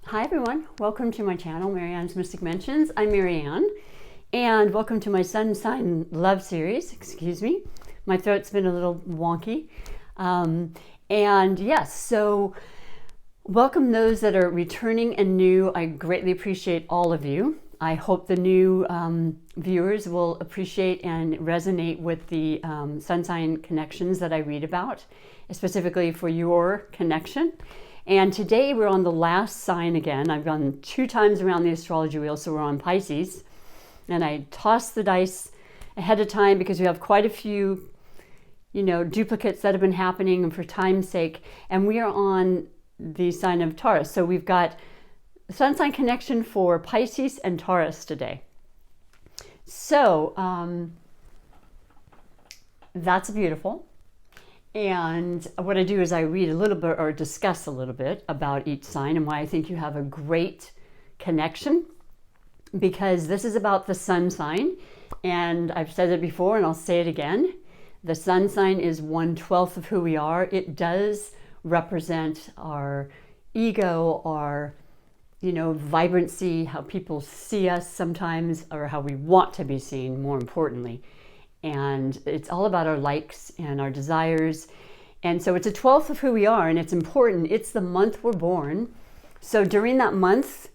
Hi everyone, welcome to my channel, MaryAnne's Mystic Mentions. I'm MaryAnne, and welcome to my Sun Sign Love Series. Excuse me, my throat's been a little wonky. And yes, so welcome those that are returning and new. I greatly appreciate all of you. I hope the new viewers will appreciate and resonate with the sun sign connections that I read about, specifically for your connection. And today we're on the last sign again. I've gone 2 times around the astrology wheel, so we're on Pisces. And I tossed the dice ahead of time because we have quite a few, duplicates that have been happening, and for time's sake. And we are on the sign of Taurus. So we've got sun sign connection for Pisces and Taurus today. So that's beautiful. And what I do is I read a little bit or discuss a little bit about each sign and why I think you have a great connection, because this is about the sun sign. And I've said it before and I'll say it again. The sun sign is 1/12 of who we are. It does represent our ego, our vibrancy, how people see us sometimes, or how we want to be seen, more importantly. And it's all about our likes and our desires. And so it's a 12th of who we are, and it's important. It's the month we're born. So during that month,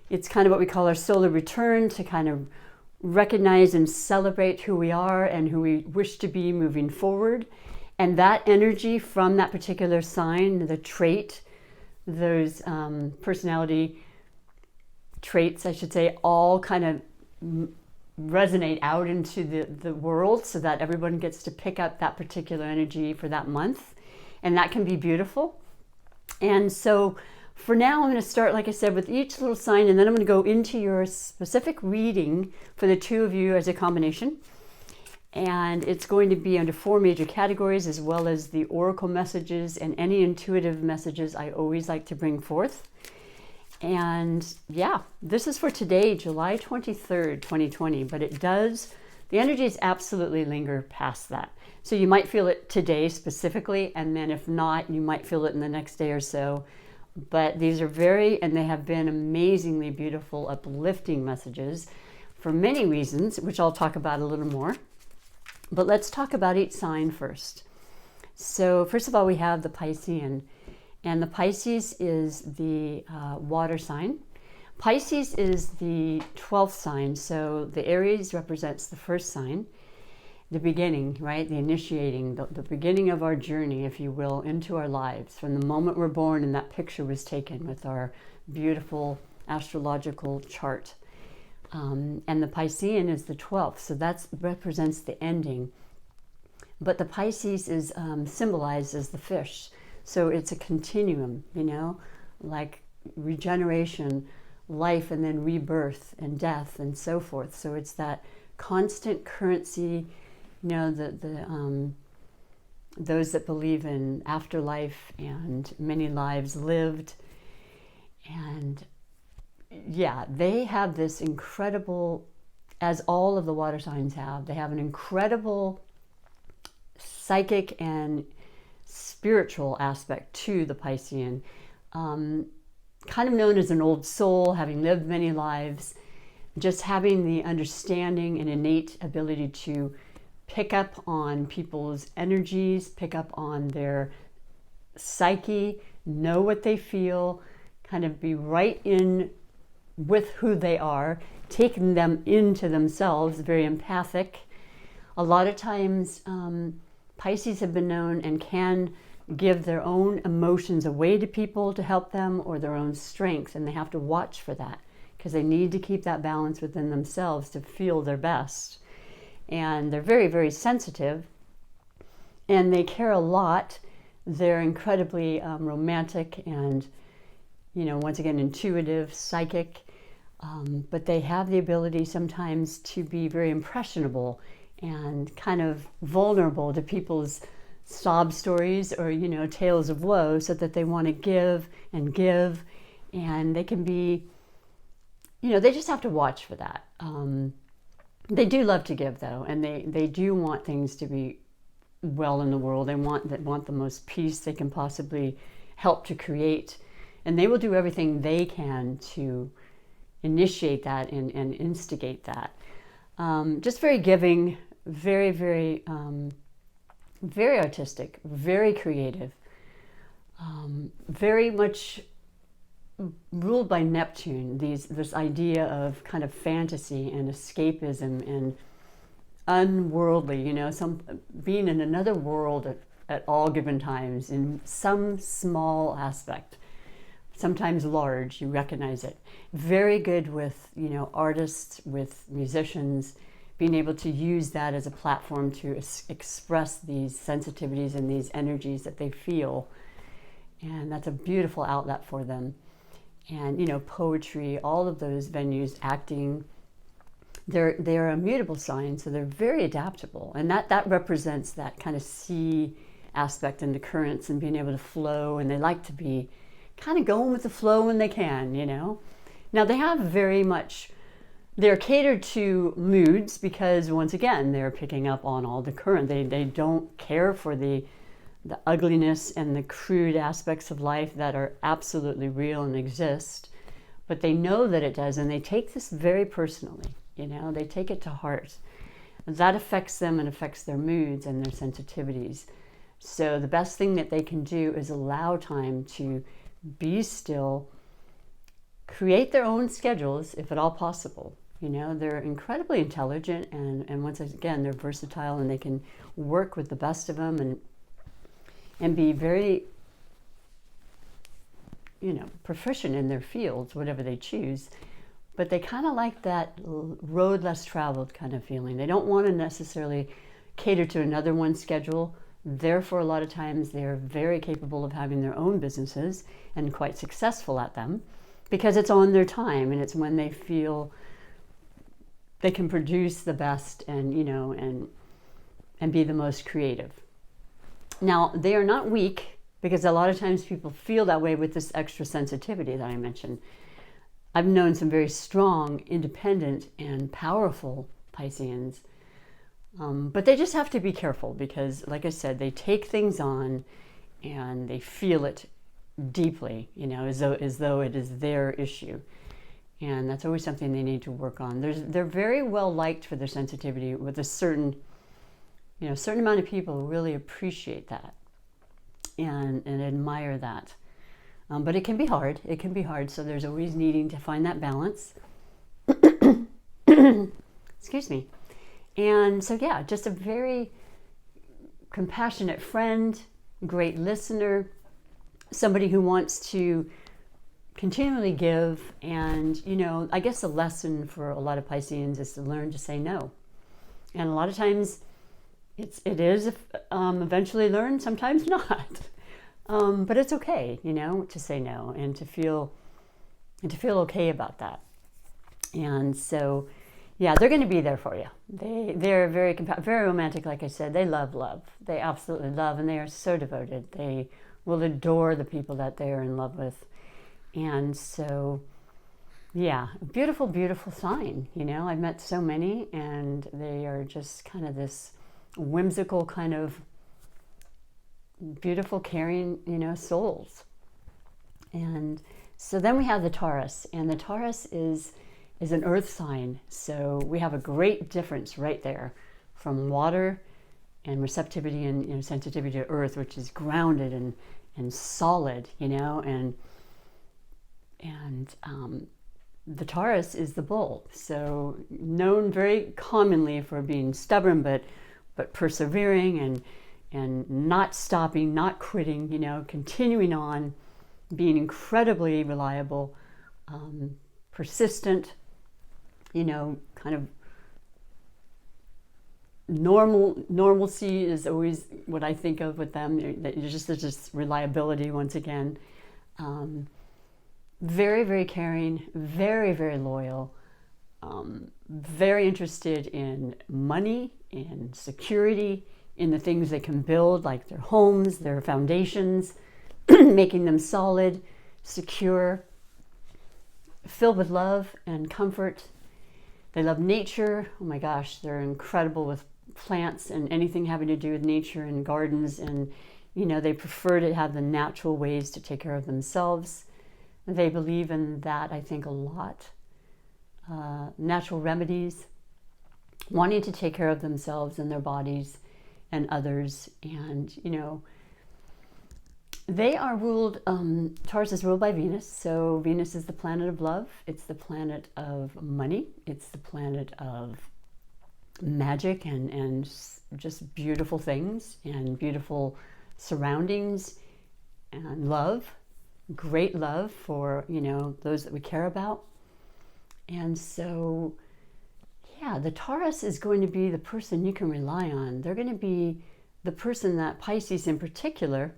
it's kind of what we call our solar return, to kind of recognize and celebrate who we are and who we wish to be moving forward. And that energy from that particular sign, the trait, those personality traits, I should say, all kind of resonate out into the world, so that everyone gets to pick up that particular energy for that month, and that can be beautiful. And so for now I'm going to start, like I said, with each little sign, and then I'm going to go into your specific reading for the two of you as a combination. And it's going to be under 4 major categories, as well as the oracle messages and any intuitive messages I always like to bring forth. And yeah, this is for today, July 23rd, 2020, but the energies absolutely linger past that. So you might feel it today specifically, and then if not, you might feel it in the next day or so. But these are and they have been amazingly beautiful, uplifting messages for many reasons, which I'll talk about a little more. But let's talk about each sign first. So first of all, we have the Piscean. And the Pisces is the water sign. Pisces is the 12th sign. So the Aries represents the first sign, the beginning, right? The initiating, the beginning of our journey, if you will, into our lives. From the moment we're born and that picture was taken with our beautiful astrological chart. And the Piscean is the 12th. So that represents the ending. But the Pisces is symbolized as the fish. So it's a continuum, like regeneration, life, and then rebirth and death and so forth. So it's that constant currency, those that believe in afterlife and many lives lived. And yeah, they have this incredible, as all of the water signs have, they have an incredible psychic and spiritual aspect to the Piscean, kind of known as an old soul, having lived many lives, just having the understanding and innate ability to pick up on people's energies, pick up on their psyche, know what they feel, kind of be right in with who they are, taking them into themselves, very empathic. A lot of times Pisces have been known and can give their own emotions away to people to help them, or their own strength, and they have to watch for that because they need to keep that balance within themselves to feel their best. And they're very, very sensitive, and they care a lot. They're incredibly romantic and, once again, intuitive, psychic, but they have the ability sometimes to be very impressionable and kind of vulnerable to people's sob stories or, tales of woe, so that they want to give, and they can be, they just have to watch for that. They do love to give, though, and they do want things to be well in the world. They want the most peace they can possibly help to create, And they will do everything they can to initiate that and instigate that. Just very giving, very, very, very artistic, very creative, very much ruled by Neptune, this idea of kind of fantasy and escapism and unworldly, you know, being in another world at all given times in some small aspect, sometimes large, you recognize it. Very good with, you know, artists, with musicians, being able to use that as a platform to express these sensitivities and these energies that they feel. And that's a beautiful outlet for them. And, you know, poetry, all of those venues, acting, they're a mutable sign, so they're very adaptable. And that represents that kind of sea aspect and the currents and being able to flow. And they like to be kind of going with the flow when they can, you know. Now they have very much, they're catered to moods because once again, they're picking up on all the current. They don't care for the ugliness and the crude aspects of life that are absolutely real and exist, but they know that it does, and they take this very personally, you know, they take it to heart. That affects them and affects their moods and their sensitivities. So the best thing that they can do is allow time to be still, create their own schedules if at all possible. You know, they're incredibly intelligent, and once again, they're versatile, and they can work with the best of them and be very, you know, proficient in their fields, whatever they choose. But they kind of like that road less traveled kind of feeling. They don't want to necessarily cater to another one's schedule. Therefore, a lot of times they're very capable of having their own businesses and quite successful at them because it's on their time, and it's when they feel they can produce the best and, you know, and be the most creative. Now, they are not weak, because a lot of times people feel that way with this extra sensitivity that I mentioned. I've known some very strong, independent, and powerful Pisceans, but they just have to be careful because, like I said, they take things on and they feel it deeply, you know, as though it is their issue. And that's always something they need to work on. They're very well liked for their sensitivity with a certain amount of people really appreciate that and admire that. But it can be hard. It can be hard. So there's always needing to find that balance. Excuse me. And so, yeah, just a very compassionate friend, great listener, somebody who wants to continually give. And, you know, I guess the lesson for a lot of Pisceans is to learn to say no. And a lot of times it is eventually learned, sometimes not. But it's okay, you know, to say no and to feel okay about that. And so, yeah, they're going to be there for you. They're very romantic, like I said. They love love. They absolutely love, and they are so devoted. They will adore the people that they are in love with. And so, yeah, beautiful, beautiful sign. You know, I've met so many, and they are just kind of this whimsical kind of beautiful, caring, you know, souls. And so then we have the Taurus, and the Taurus is an earth sign. So we have a great difference right there from water and receptivity and, you know, sensitivity to earth, which is grounded and solid, you know, and the Taurus is the bull. So known very commonly for being stubborn, but persevering and not stopping, not quitting, you know, continuing on, being incredibly reliable, persistent, you know, kind of normalcy is always what I think of with them. There's just reliability once again. Very, very caring, very, very loyal, very interested in money, in security, in the things they can build, like their homes, their foundations, making them solid, secure, filled with love and comfort. They love nature. Oh my gosh, they're incredible with plants and anything having to do with nature and gardens. And, you know, they prefer to have the natural ways to take care of themselves. They believe in that, I think, a lot. Natural remedies, wanting to take care of themselves and their bodies and others. And, you know, they are ruled, Taurus is ruled by Venus. So Venus is the planet of love. It's the planet of money. It's the planet of magic and just beautiful things and beautiful surroundings and love, great love for, you know, those that we care about. And so, yeah, the Taurus is going to be the person you can rely on. They're going to be the person that Pisces in particular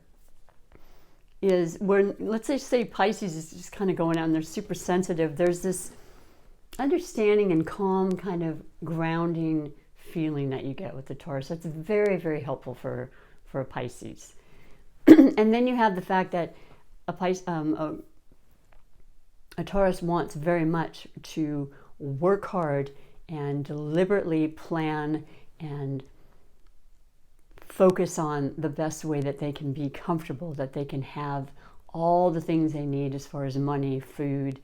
is, when, let's say Pisces is just kind of going on, they're super sensitive. There's this understanding and calm kind of grounding feeling that you get with the Taurus. That's very, very helpful for a Pisces. And then you have the fact that a Taurus wants very much to work hard and deliberately plan and focus on the best way that they can be comfortable, that they can have all the things they need as far as money, food,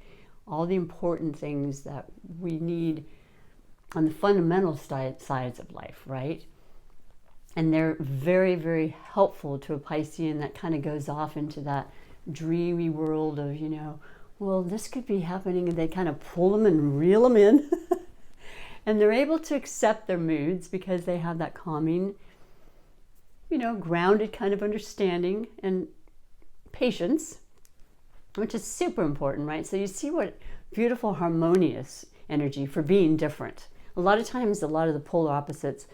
all the important things that we need on the fundamental sides of life, right? And they're very, very helpful to a Piscean that kind of goes off into that dreamy world of, you know, well, this could be happening, and they kind of pull them and reel them in. And they're able to accept their moods because they have that calming, you know, grounded kind of understanding and patience, which is super important, right? So you see what beautiful, harmonious energy for being different. A lot of times, a lot of the polar opposites,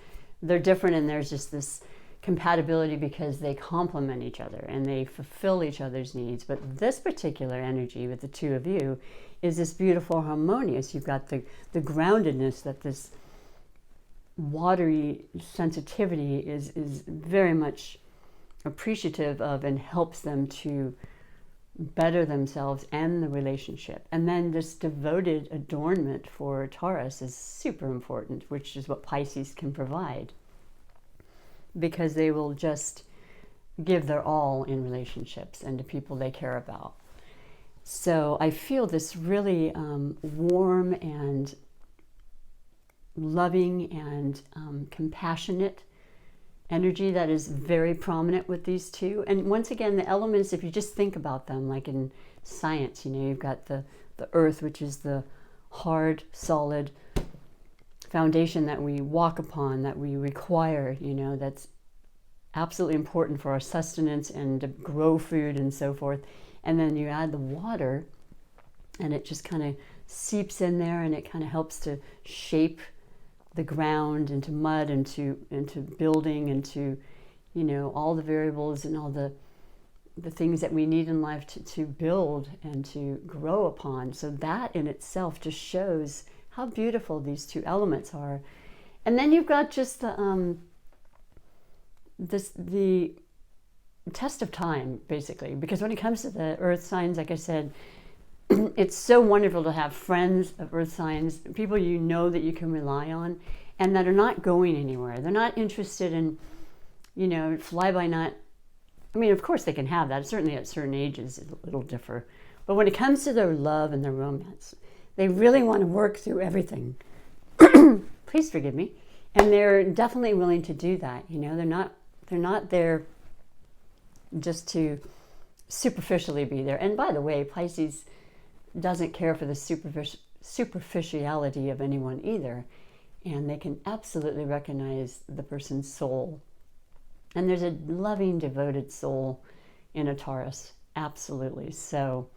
they're different, and there's just this compatibility because they complement each other and they fulfill each other's needs. But this particular energy with the two of you is this beautiful, harmonious. You've got the groundedness that this watery sensitivity is very much appreciative of and helps them to better themselves and the relationship. And then this devoted adornment for Taurus is super important, which is what Pisces can provide, because they will just give their all in relationships and to people they care about. So I feel this really warm and loving and compassionate energy that is very prominent with these two. And once again, the elements, if you just think about them, like in science, you know, you've got the earth, which is the hard, solid foundation that we walk upon, that we require, you know, that's absolutely important for our sustenance and to grow food and so forth. And then you add the water, and it just kind of seeps in there, and it kind of helps to shape the ground into mud, into building, into, you know, all the variables and all the things that we need in life to build and to grow upon. So that in itself just shows how beautiful these two elements are. And then you've got just the test of time, basically, because when it comes to the earth signs, like I said, it's so wonderful to have friends of earth signs, people you know that you can rely on and that are not going anywhere. They're not interested in, you know, fly by night. I mean, of course they can have that. Certainly at certain ages it'll differ. But when it comes to their love and their romance, they really want to work through everything. Please forgive me. And they're definitely willing to do that. You know, they're not there just to superficially be there. And by the way, Pisces doesn't care for the superficiality of anyone either. And they can absolutely recognize the person's soul. And there's a loving, devoted soul in a Taurus. Absolutely. So,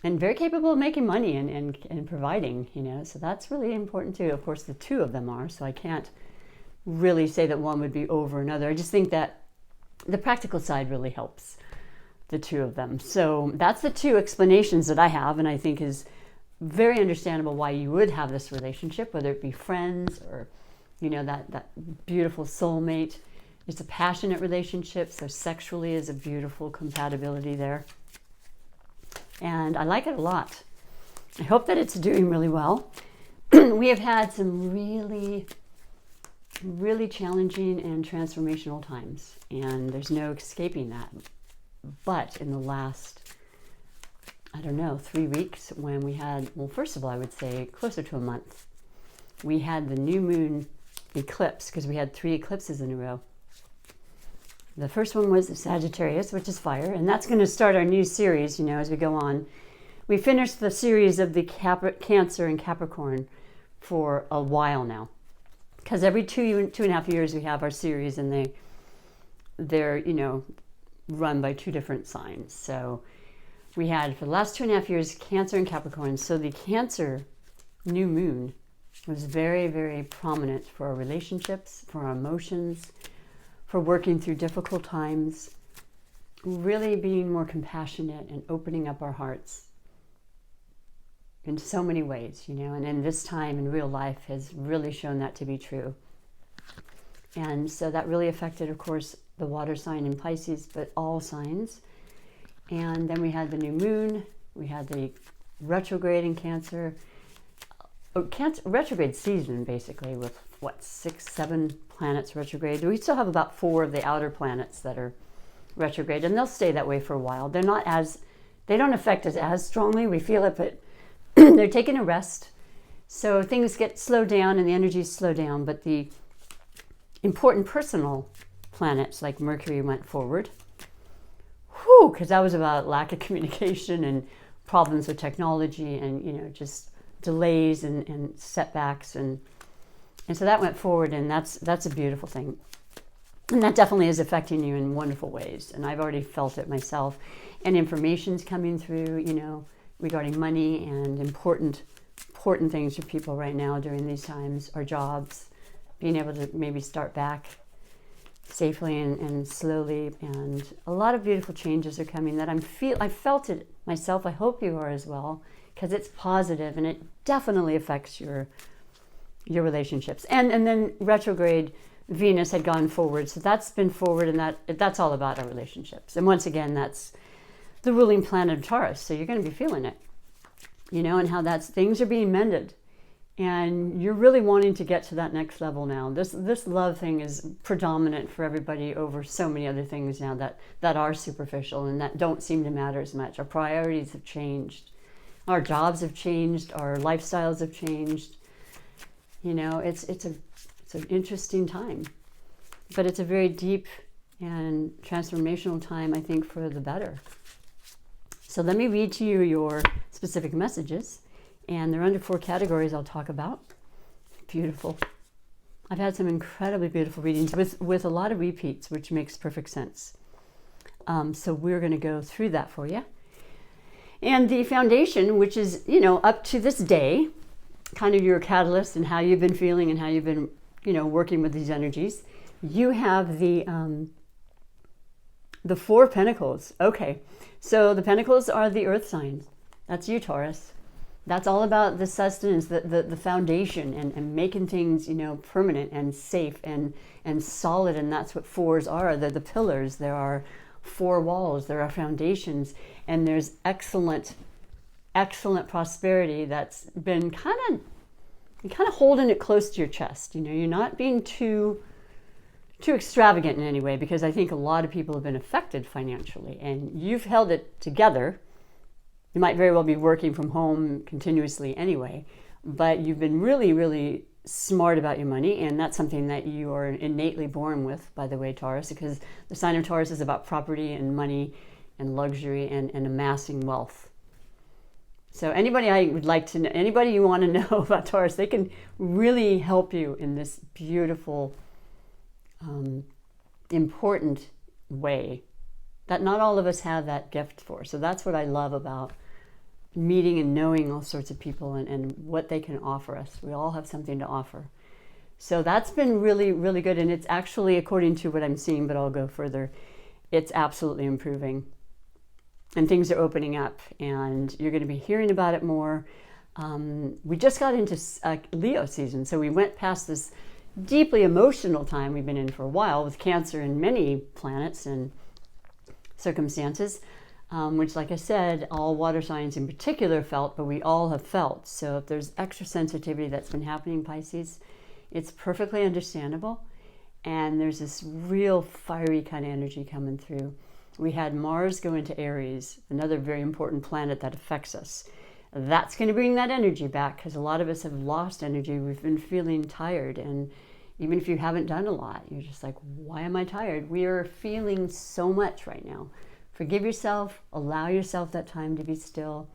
and very capable of making money and providing, you know. So that's really important too. Of course, the two of them are. So I can't really say that one would be over another. I just think that the practical side really helps the two of them. So that's the two explanations that I have, and I think is very understandable why you would have this relationship, whether it be friends or, you know, that beautiful soulmate. It's a passionate relationship, so sexually is a beautiful compatibility there. And I like it a lot. I hope that it's doing really well. We have had some really, really challenging and transformational times, and there's no escaping that. But in the last I don't know, 3 weeks when we had, well, first of all, I would say closer to a month. We had the new moon eclipse because we had 3 eclipses in a row. The first one was Sagittarius, which is fire, and that's going to start our new series, you know, as we go on. We finished the series of the Cancer and Capricorn for a while now, because every 2.5 years we have our series, and they're, you know, run by 2 different signs. So we had, for the last 2.5 years, Cancer and Capricorn. So the Cancer new moon was very, very prominent for our relationships, for our emotions, for working through difficult times, really being more compassionate and opening up our hearts in so many ways, you know, and in this time in real life has really shown that to be true. And so that really affected, of course, the water sign in Pisces, but all signs. And then we had the new moon, we had the retrograde in Cancer, retrograde season basically, with what, 6, 7 planets retrograde. We still have about 4 of the outer planets that are retrograde, and they'll stay that way for a while. They don't affect us as strongly. We feel it, but they're taking a rest. So things get slowed down and the energies slow down, but the important personal planets like Mercury went forward. Whew, because that was about lack of communication and problems with technology and, you know, just delays and setbacks. And so that went forward, and that's a beautiful thing. And that definitely is affecting you in wonderful ways. And I've already felt it myself. And information's coming through, you know, regarding money and important things for people right now during these times, our jobs, being able to maybe start back safely and slowly. And a lot of beautiful changes are coming that I felt it myself. I hope you are as well, because it's positive and it definitely affects your relationships. And then retrograde Venus had gone forward, so that's been forward, and that's all about our relationships. And once again, that's the ruling planet of Taurus, so you're going to be feeling it, you know, and how things are being mended, and you're really wanting to get to that next level now. This love thing is predominant for everybody over so many other things now that are superficial and that don't seem to matter as much. Our priorities have changed, our jobs have changed, our lifestyles have changed. You know, it's an interesting time, but it's a very deep and transformational time, I think, for the better. So let me read to you your specific messages, and they're under 4 categories I'll talk about. Beautiful. I've had some incredibly beautiful readings with a lot of repeats, which makes perfect sense. So we're going to go through that for you. And the foundation, which is, you know, up to this day, kind of your catalyst and how you've been feeling and how you've been, you know, working with these energies. You have the 4 Pentacles. Okay, so the Pentacles are the earth signs. That's you, Taurus. That's all about the sustenance, the foundation, and making things, you know, permanent and safe and solid. And that's what 4s are. They're the pillars. There are 4 walls. There are foundations, and there's excellent prosperity that's been kind of holding it close to your chest. You know, you're not being too extravagant in any way, because I think a lot of people have been affected financially, and you've held it together. You might very well be working from home continuously anyway, but you've been really, really smart about your money, and that's something that you are innately born with, by the way, Taurus, because the sign of Taurus is about property and money and luxury and amassing wealth. So anybody I would like to know, anybody you want to know about Taurus, they can really help you in this beautiful, important way that not all of us have that gift for. So that's what I love about meeting and knowing all sorts of people and what they can offer us. We all have something to offer. So that's been really, really good. And it's actually, according to what I'm seeing, but I'll go further, it's absolutely improving. And things are opening up, and you're going to be hearing about it more. We just got into Leo season, so we went past this deeply emotional time we've been in for a while with Cancer and many planets and circumstances, which, like I said, all water signs in particular felt, but we all have felt. So if there's extra sensitivity that's been happening, Pisces, it's perfectly understandable. And there's this real fiery kind of energy coming through. we had Mars go into Aries, another very important planet that affects us. That's going to bring that energy back, because a lot of us have lost energy. We've been feeling tired, and even if you haven't done a lot, you're just like, why am I tired? We are feeling so much right now. Forgive yourself, allow yourself that time to be still,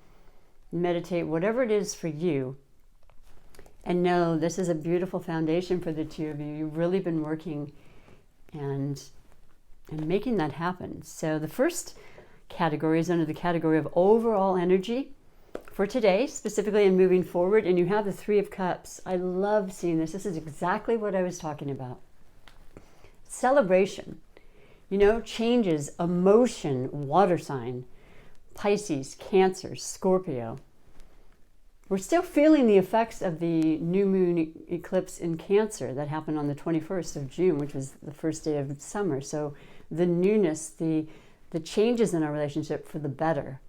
meditate, whatever it is for you. And know this is a beautiful foundation for the two of you. You've really been working and making that happen. So the first category is under the category of overall energy for today, specifically and moving forward. And you have the Three of Cups. I love seeing this. This is exactly what I was talking about. Celebration, changes, emotion, water sign, Pisces, Cancer, Scorpio. We're still feeling the effects of the new moon eclipse in Cancer that happened on the 21st of June, which was the first day of summer. So the newness, the changes in our relationship for the better,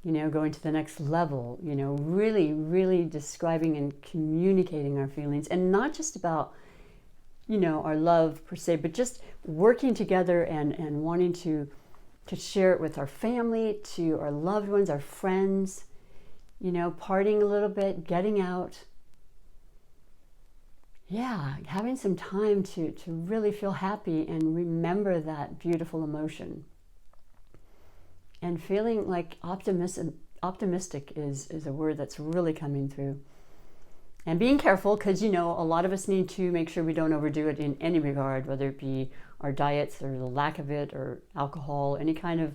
going to the next level, really, really describing and communicating our feelings, and not just about, our love per se, but just working together and wanting to share it with our family, to our loved ones, our friends, partying a little bit, getting out. Yeah, having some time to really feel happy and remember that beautiful emotion. And feeling like optimistic is a word that's really coming through. And being careful, because, a lot of us need to make sure we don't overdo it in any regard, whether it be our diets or the lack of it, or alcohol, any kind of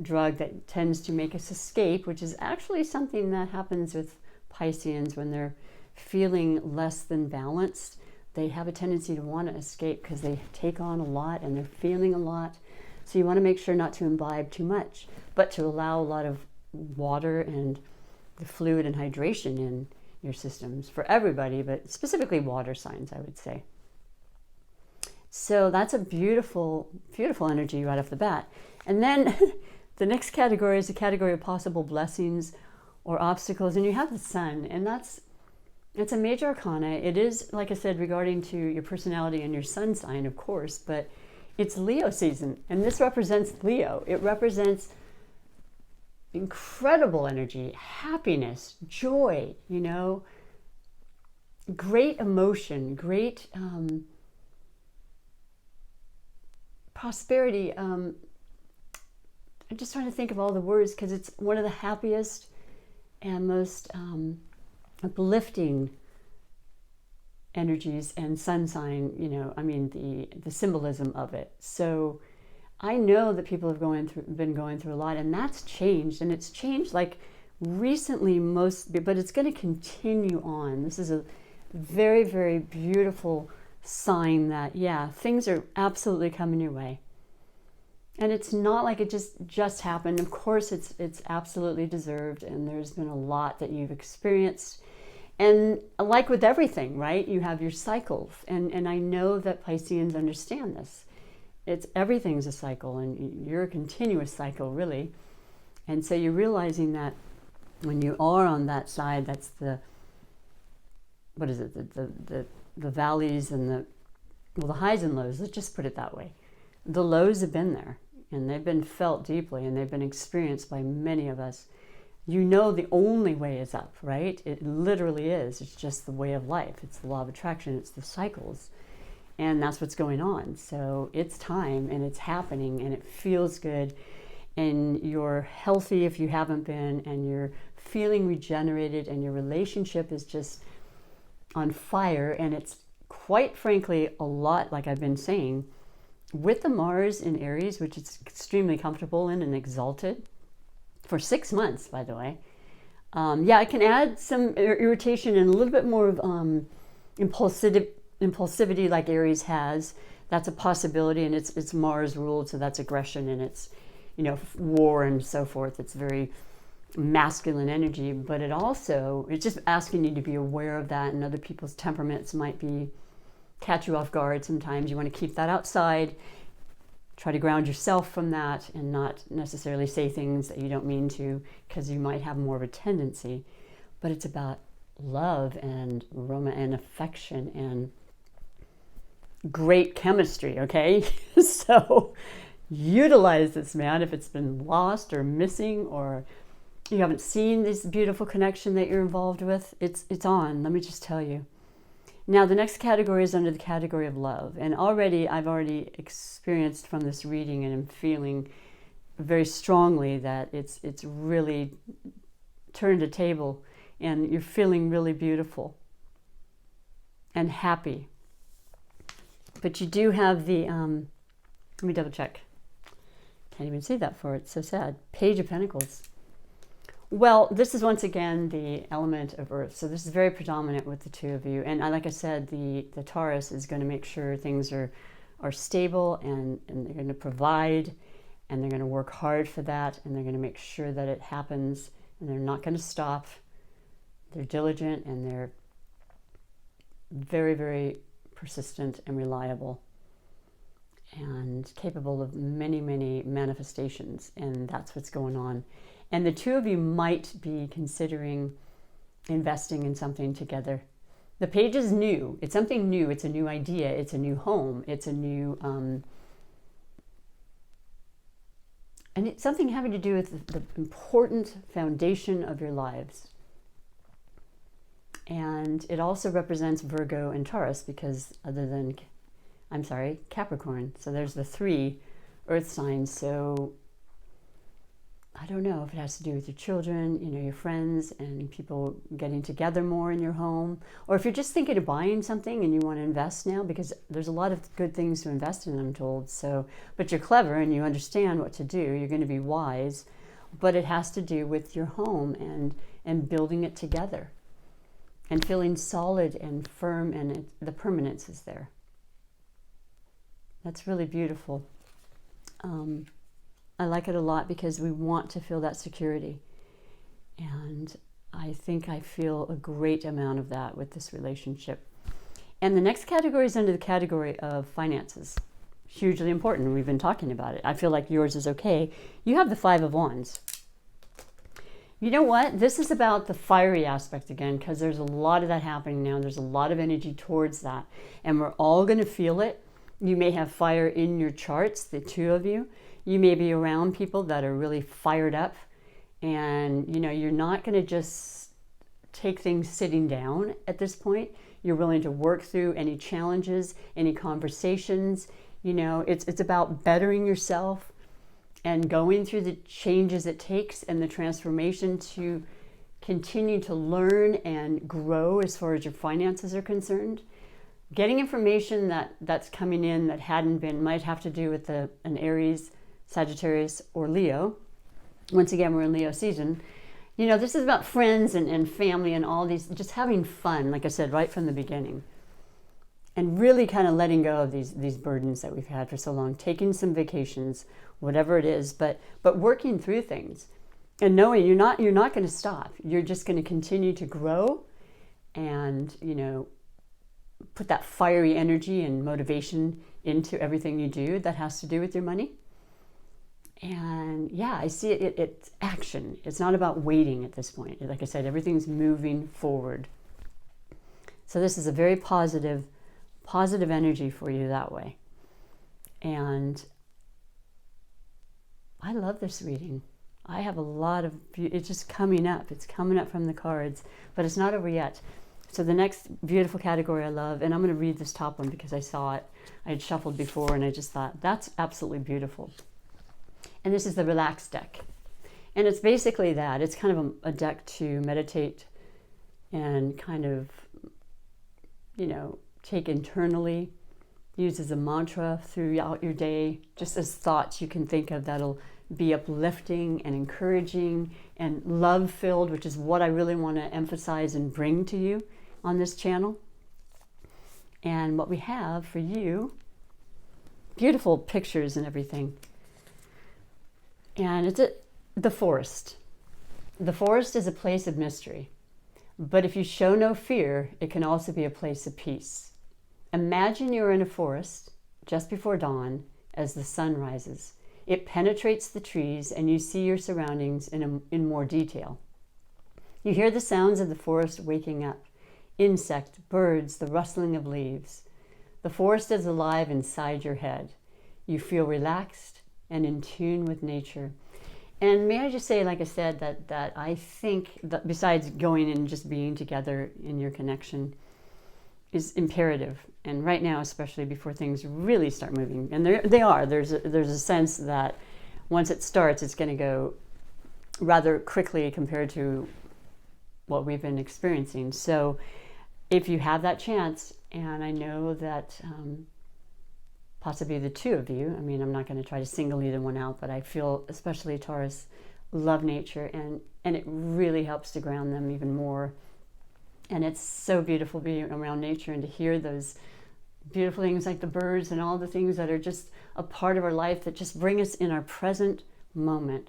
drug that tends to make us escape, which is actually something that happens with Pisceans when they're feeling less than balanced. They have a tendency to want to escape because they take on a lot and they're feeling a lot. So you want to make sure not to imbibe too much, but to allow a lot of water and the fluid and hydration in your systems for everybody, but specifically water signs, I would say. So that's a beautiful, beautiful energy right off the bat. And then the next category is the category of possible blessings or obstacles. And you have the Sun, and it's a major arcana. It is, like I said, regarding to your personality and your sun sign, of course, but it's Leo season, and this represents Leo. It represents incredible energy, happiness, joy, great emotion, great prosperity. I'm just trying to think of all the words, because it's one of the happiest and most uplifting energies and sun sign, the symbolism of it. So I know that people have been going through a lot, and that's changed, and it's changed like recently but it's going to continue on. This is a very, very beautiful sign that, things are absolutely coming your way. And it's not like it just happened. Of course, it's absolutely deserved, and there's been a lot that you've experienced. And like with everything, right? You have your cycles, and I know that Pisceans understand this. Everything's a cycle, and you're a continuous cycle, really. And so you're realizing that when you are on that side, that's the valleys and the highs and lows. Let's just put it that way. The lows have been there, and they've been felt deeply, and they've been experienced by many of us. The only way is up, right? It literally is. It's just the way of life. It's the law of attraction. It's the cycles. And that's what's going on. So it's time, and it's happening, and it feels good. And you're healthy if you haven't been, and you're feeling regenerated, and your relationship is just on fire. And it's quite frankly a lot, like I've been saying, with the Mars in Aries, which it's extremely comfortable in and exalted. For 6 months, by the way. It can add some irritation and a little bit more of impulsivity like Aries has. That's a possibility, and it's Mars ruled, so that's aggression, and it's, war and so forth. It's very masculine energy, but it's just asking you to be aware of that, and other people's temperaments might catch you off guard sometimes. You want to keep that outside. Try to ground yourself from that and not necessarily say things that you don't mean to, because you might have more of a tendency. But it's about love and and affection and great chemistry, okay? So utilize this, man. If it's been lost or missing, or you haven't seen this beautiful connection that you're involved with, it's on. Let me just tell you. Now, the next category is under the category of love. And I've already experienced from this reading, and I'm feeling very strongly that it's really turned a table, and you're feeling really beautiful and happy. But you do have the, let me double check. Can't even see that for it. It's so sad. Page of Pentacles. Well, this is once again the element of earth. So this is very predominant with the two of you. And like I said, the Taurus is going to make sure things are stable, and they're going to provide, and they're going to work hard for that, and they're going to make sure that it happens, and they're not going to stop. They're diligent, and they're very, very persistent and reliable, and capable of many, many manifestations. And that's what's going on. And the two of you might be considering investing in something together. The page is new. It's something new. It's a new idea. It's a new home. It's a new, and it's something having to do with the important foundation of your lives. And it also represents Virgo and Taurus, because Capricorn. So there's the 3 earth signs. So I don't know if it has to do with your children, your friends, and people getting together more in your home, or if you're just thinking of buying something and you want to invest now, because there's a lot of good things to invest in, I'm told. So, but you're clever and you understand what to do. You're going to be wise, but it has to do with your home and building it together and feeling solid and firm, and the permanence is there. That's really beautiful. I like it a lot because we want to feel that security. And I think I feel a great amount of that with this relationship. And the next category is under the category of finances. Hugely important. We've been talking about it. I feel like yours is okay. You have the 5 of Wands. You know what? This is about the fiery aspect again, because there's a lot of that happening now. There's a lot of energy towards that. And we're all going to feel it. You may have fire in your charts, the two of you. You may be around people that are really fired up, and you're not going to just take things sitting down at this point. You're willing to work through any challenges, any conversations. It's about bettering yourself and going through the changes it takes and the transformation to continue to learn and grow as far as your finances are concerned. Getting information that's coming in that hadn't been, might have to do with an Aries, Sagittarius, or Leo. Once again, we're in Leo season. This is about friends and family and all these, just having fun, like I said, right from the beginning. And really kind of letting go of these burdens that we've had for so long, taking some vacations, whatever it is, but working through things and knowing you're not going to stop. You're just going to continue to grow and, put that fiery energy and motivation into everything you do that has to do with your money. And yeah, I see it's action. It's not about waiting at this point. Like I said, everything's moving forward. So this is a very positive energy for you that way. And I love this reading. I have a lot of, it's just coming up. It's coming up from the cards, but it's not over yet. So the next beautiful category I love, and I'm going to read this top one because I saw it. I had shuffled before and I just thought, that's absolutely beautiful. And this is the Relax deck. And it's basically that. It's kind of a deck to meditate and kind of, take internally, use as a mantra throughout your day, just as thoughts you can think of that'll be uplifting and encouraging and love-filled, which is what I really want to emphasize and bring to you on this channel. And what we have for you, beautiful pictures and everything. And it's the forest. The forest is a place of mystery. But if you show no fear, it can also be a place of peace. Imagine you're in a forest just before dawn as the sun rises. It penetrates the trees and you see your surroundings in more detail. You hear the sounds of the forest waking up. Insect, birds, the rustling of leaves. The forest is alive inside your head. You feel relaxed, and in tune with nature. And may I just say, like I said, that I think that besides going and just being together in your connection is imperative. And right now, especially before things really start moving, and they are, there's a sense that once it starts, it's going to go rather quickly compared to what we've been experiencing. So if you have that chance, and I know that possibly the two of you, I mean, I'm not going to try to single either one out, but I feel especially Taurus love nature, and it really helps to ground them even more. And it's so beautiful being around nature and to hear those beautiful things like the birds and all the things that are just a part of our life that just bring us in our present moment,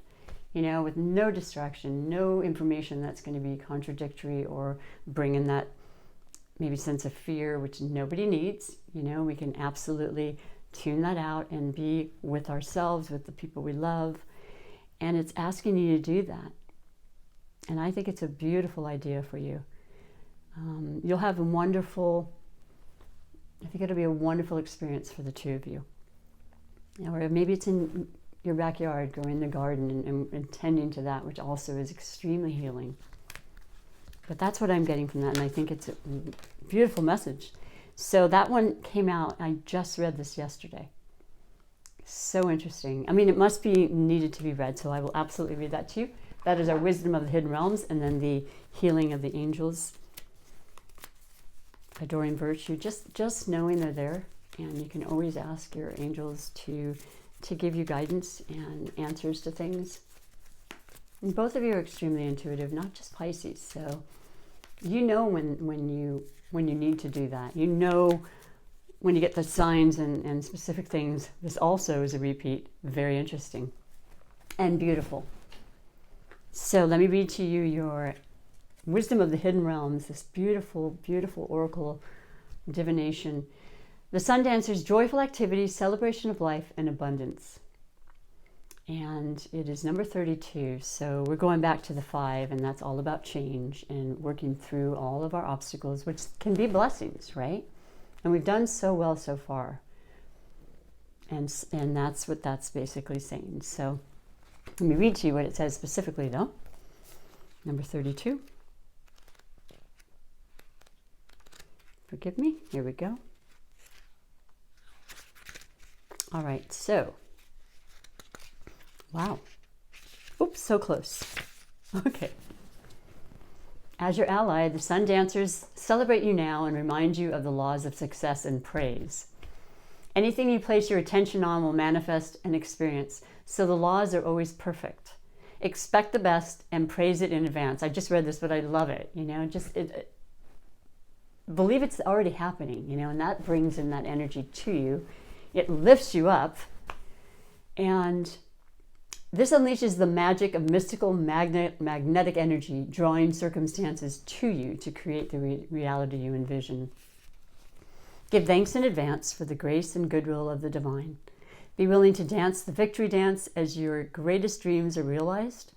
you know, with no distraction, no information that's going to be contradictory or bring in that maybe sense of fear, which nobody needs. You know, we can absolutely tune that out and be with ourselves, with the people we love. And it's asking you to do that. And I think it's a beautiful idea for you. You'll have a wonderful, I think it'll be a wonderful experience for the two of you. Or maybe it's in your backyard, going in the garden and tending to that, which also is extremely healing. But that's what I'm getting from that, and I think it's a beautiful message. So that one came out, I just read this yesterday. So interesting. I mean, it must be needed to be read, so I will absolutely read that to you. That is our Wisdom of the Hidden Realms, and then the Healing of the Angels. Adoring Virtue, just knowing they're there, and you can always ask your angels to give you guidance and answers to things. And both of you are extremely intuitive, not just Pisces, so you know when you need to do that. You know when you get the signs and specific things. This also is a repeat. Very interesting and beautiful. So let me read to you your Wisdom of the Hidden Realms, this beautiful, beautiful oracle divination. The Sun Dancer's joyful activity, celebration of life, and abundance. And it is number 32. So we're going back to the 5, and that's all about change and working through all of our obstacles, which can be blessings, right? And we've done so well so far. And that's what that's basically saying. So let me read to you what it says specifically, though. Number 32. Forgive me. Here we go. All right. So, wow. Oops, so close. Okay. As your ally, the Sun Dancers celebrate you now and remind you of the laws of success and praise. Anything you place your attention on will manifest and experience, so the laws are always perfect. Expect the best and praise it in advance. I just read this, but I love it. You know, believe it's already happening, you know, and that brings in that energy to you. It lifts you up, and this unleashes the magic of mystical magnetic energy, drawing circumstances to you to create the reality you envision. Give thanks in advance for the grace and goodwill of the divine. Be willing to dance the victory dance as your greatest dreams are realized,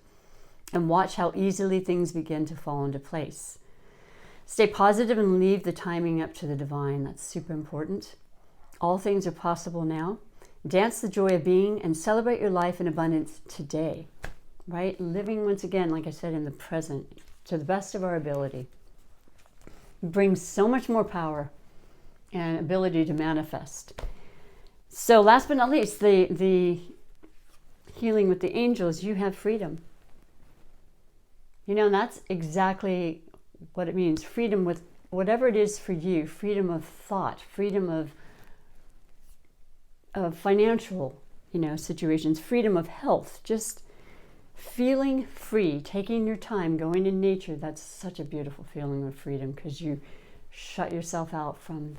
and watch how easily things begin to fall into place. Stay positive and leave the timing up to the divine. That's super important. All things are possible now. Dance the joy of being and celebrate your life in abundance today, right? Living, once again, like I said, in the present to the best of our ability brings so much more power and ability to manifest. So last but not least, the healing with the angels, you have freedom. You know, and that's exactly what it means. Freedom with whatever it is for you. Freedom of thought, freedom of financial, you know, situations, freedom of health, just feeling free, taking your time, going in nature. That's such a beautiful feeling of freedom, because you shut yourself out from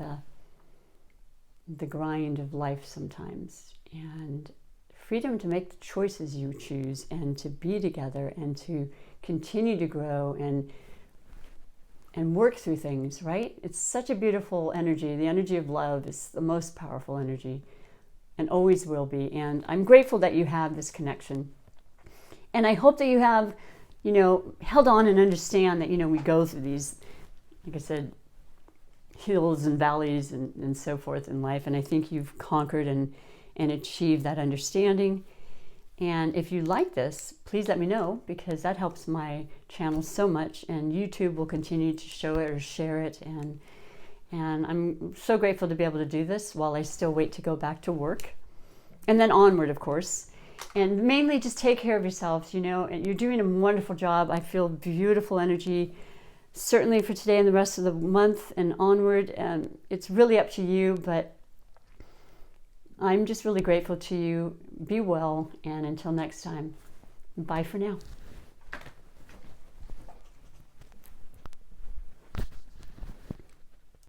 the grind of life sometimes, and freedom to make the choices you choose and to be together and to continue to grow and work through things, right? It's such a beautiful energy. The energy of love is the most powerful energy and always will be. And I'm grateful that you have this connection. And I hope that you have, you know, held on and understand that, you know, we go through these, like I said, hills and valleys and so forth in life. And I think you've conquered and achieved that understanding. And if you like this, please let me know, because that helps my channel so much, and YouTube will continue to show it or share it. And I'm so grateful to be able to do this while I still wait to go back to work. And then onward, of course. And mainly just take care of yourselves, you know, and you're doing a wonderful job. I feel beautiful energy, certainly for today and the rest of the month and onward. And it's really up to you, but I'm just really grateful to you. Be well, and until next time, bye for now.